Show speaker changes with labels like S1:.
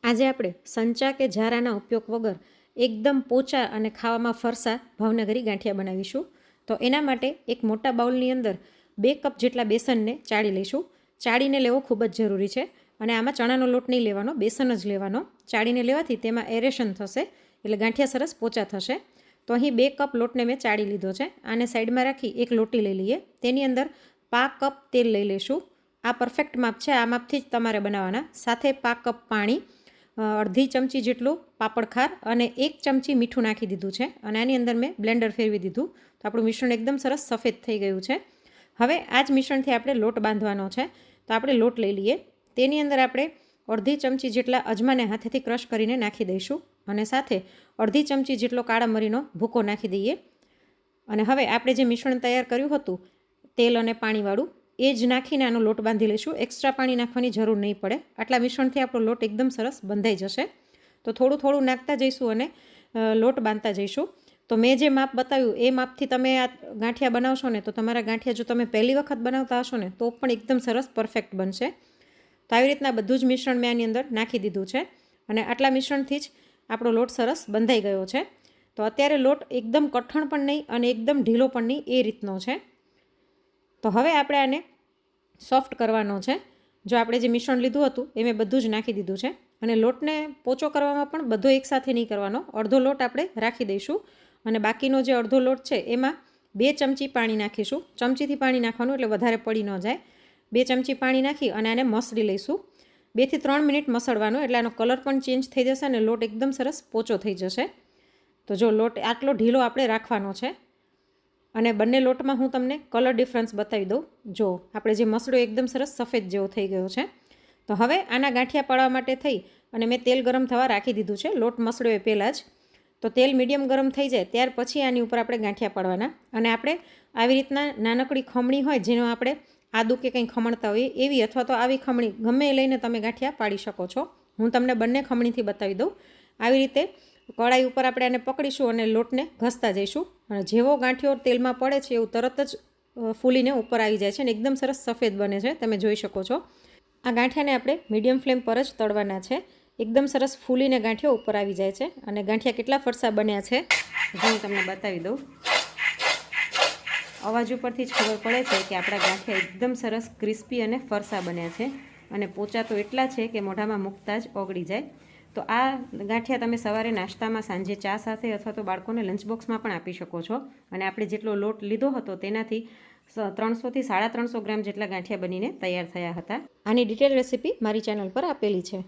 S1: આજે આપણે સંચા કે ઝારાના ઉપયોગ વગર એકદમ પોચા અને ખાવામાં ફરસા ભાવનગરી ગાંઠિયા બનાવીશું. તો એના માટે એક મોટા બાઉલની અંદર 2 કપ જેટલા બેસનને ચાળી લઈશું. ચાળીને લેવો ખૂબ જ જરૂરી છે અને આમાં ચણાનો લોટ નહીં લેવાનો, બેસન જ લેવાનો. ચાળીને લેવાથી તેમાં એરેશન થશે એટલે ગાંઠિયા સરસ પોચા થશે. તો અહીં 2 કપ લોટને મેં ચાળી લીધો છે. આને સાઈડમાં રાખી એક લોટી લઈ લઈએ. તેની અંદર 5 કપ તેલ લઈ લઈશું. આ પરફેક્ટ માપ છે, આ માપથી જ તમારે બનાવવાના. સાથે 5 કપ પાણી, અડધી ચમચી જેટલું પાપડ ખાર અને 1 ચમચી મીઠું નાખી દીધું છે અને આની અંદર મેં બ્લેન્ડર ફેરવી દીધું. તો આપણું મિશ્રણ એકદમ સરસ સફેદ થઈ ગયું છે. હવે આ જ મિશ્રણથી આપણે લોટ બાંધવાનો છે. તો આપણે લોટ લઈ લઈએ. તેની અંદર આપણે અડધી ચમચી જેટલા અજમાને હાથેથી ક્રશ કરીને નાખી દઈશું અને સાથે અડધી ચમચી જેટલો કાળા મરીનો ભૂકો નાખી દઈએ. અને હવે આપણે જે મિશ્રણ તૈયાર કર્યું હતું તેલ અને પાણીવાળું, એ જ નાખીને આનો લોટ બાંધી લઈશું. એક્સ્ટ્રા પાણી નાખવાની જરૂર નહીં પડે. આટલા મિશ્રણથી આપણો લોટ એકદમ સરસ બંધાઈ જશે. તો થોડું થોડું નાખતા જઈશું અને લોટ બાંધતા જઈશું. તો મેં જે માપ બતાવ્યું એ માપથી તમે આ ગાંઠિયા બનાવશો ને તો તમારા ગાંઠિયા જો તમે પહેલી વખત બનાવતા હશો ને તો પણ એકદમ સરસ પરફેક્ટ બનશે. તો આવી રીતના બધું જ મિશ્રણ મેં આની અંદર નાખી દીધું છે અને આટલા મિશ્રણથી જ આપણો લોટ સરસ બંધાઈ ગયો છે. તો અત્યારે લોટ એકદમ કઠણ પણ નહીં અને એકદમ ઢીલો પણ નહીં, એ રીતનો છે. તો હવે આપણે આને સોફ્ટ કરવાનો છે. જો આપણે જે મિશ્રણ લીધું હતું એ મેં બધું જ નાખી દીધું છે અને લોટને પોચો કરવામાં પણ બધો એકસાથે નહીં કરવાનો. અડધો લોટ આપણે રાખી દઈશું અને બાકીનો જે અડધો લોટ છે એમાં 2 ચમચી પાણી નાખીશું. ચમચીથી પાણી નાખવાનું એટલે વધારે પડી ન જાય. 2 ચમચી પાણી નાખી અને આને મસળી લઈશું. 2 થી 3 મિનિટ મસળવાનો એટલે આનો કલર પણ ચેન્જ થઈ જશે અને લોટ એકદમ સરસ પોચો થઈ જશે. તો જો લોટ આટલો ઢીલો આપણે રાખવાનો છે અને બંને લોટમાં હું તમને કલર ડિફરન્સ બતાવી દઉં. જો આપણે જે મસળો એકદમ સરસ સફેદ જેવો થઈ ગયો છે. તો હવે આના ગાંઠિયા પાડવા માટે થઈ અને મેં તેલ ગરમ થવા રાખી દીધું છે લોટ મસળ્યો એ પહેલાં જ. તો તેલ મીડિયમ ગરમ થઈ જાય ત્યાર પછી આની ઉપર આપણે ગાંઠિયા પાડવાના. અને આપણે આવી રીતના નાનકડી ખમણી હોય જેનો આપણે આદુ કે કંઈ ખમણતા હોઈએ એવી અથવા તો આવી ખમણી ગમે એ લઈને તમે ગાંઠિયા પાડી શકો છો. હું તમને બંને ખમણીથી બતાવી દઉં. આવી રીતે કડાઈ ઉપર આપણે આને પકડીશું અને લોટને ઘસતા જઈશું અને જેવો ગાંઠિયો તેલમાં પડે છે એવું તરત જ ફૂલીને ઉપર આવી જાય છે અને એકદમ સરસ સફેદ બને છે, તમે જોઈ શકો છો. આ ગાંઠિયાને આપણે મીડિયમ ફ્લેમ પર જ તળવાના છે. એકદમ સરસ ફૂલીને ગાંઠિયો ઉપર આવી જાય છે અને ગાંઠિયા કેટલા ફરસા બન્યા છે હું તમને બતાવી દઉં. અવાજ ઉપરથી જ ખબર પડે છે કે આપણા ગાંઠિયા એકદમ સરસ ક્રિસ્પી અને ફરસા બન્યા છે અને પોચા તો એટલા છે કે મોઢામાં મૂકતા જ ઓગળી જાય. તો આ ગાંઠિયા તમે સવારે નાસ્તામાં, સાંજે ચા સાથે અથવા તો બાળકોને લંચ બોક્સમાં પણ આપી શકો છો. અને આપણે જેટલો લોટ લીધો હતો તેનાથી 300 થી 350 ગ્રામ જેટલા ગાંઠિયા બનીને તૈયાર થયા હતા. આની ડિટેલ રેસીપી મારી ચેનલ પર આપેલી છે.